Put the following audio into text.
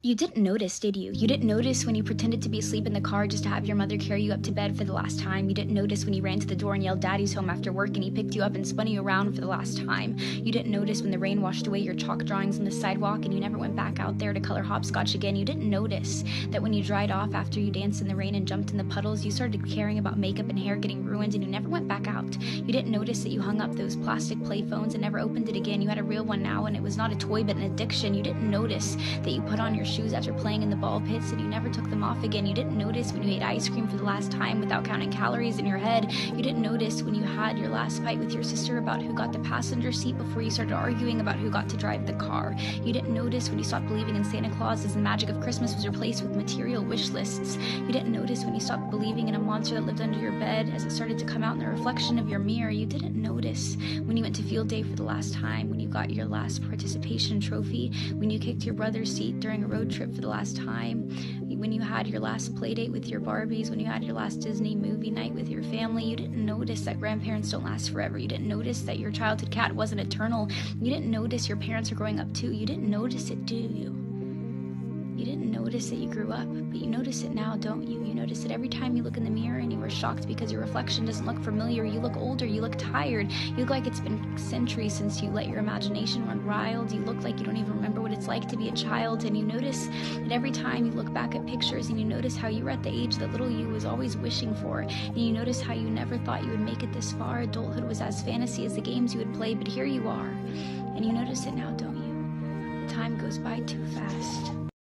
You didn't notice, did you? You didn't notice when you pretended to be asleep in the car just to have your mother carry you up to bed for the last time. You didn't notice when you ran to the door and yelled "Daddy's home" after work and he picked you up and spun you around for the last time. You didn't notice when the rain washed away your chalk drawings on the sidewalk and you never went back out there to color hopscotch again. You didn't notice that when you dried off after you danced in the rain and jumped in the puddles, you started caring about makeup and hair getting ruined and you never went back out. You didn't notice that you hung up those plastic play phones and never opened it again. You had a real one now and it was not a toy but an addiction. You didn't notice that you put on your shoes after playing in the ball pits and you never took them off again. You didn't notice when you ate ice cream for the last time without counting calories in your head. You didn't notice when you had your last fight with your sister about who got the passenger seat before you started arguing about who got to drive the car. You didn't notice when you stopped believing in Santa Claus as the magic of Christmas was replaced with material wish lists. You didn't notice when you stopped believing in a monster that lived under your bed as it started to come out in the reflection of your mirror. You didn't notice when you went to field day for the last time, when you got your last participation trophy, when you kicked your brother's seat during a road trip for the last time, when you had your last play date with your Barbies, when you had your last Disney movie night with your family. You didn't notice that grandparents don't last forever. You didn't notice that your childhood cat wasn't eternal. You didn't notice your parents are growing up too. You didn't notice it, do you? You didn't notice that you grew up, but you notice it now, don't you? You notice it every time you look in the mirror and you are shocked because your reflection doesn't look familiar. You look older, you look tired, you look like it's been centuries since you let your imagination run wild. You look like you don't even remember what it's like to be a child, and you notice that every time you look back at pictures and you notice how you were at the age that little you was always wishing for, and you notice how you never thought you would make it this far. Adulthood was as fantasy as the games you would play, but here you are, and you notice it now, don't you? The time goes by too fast.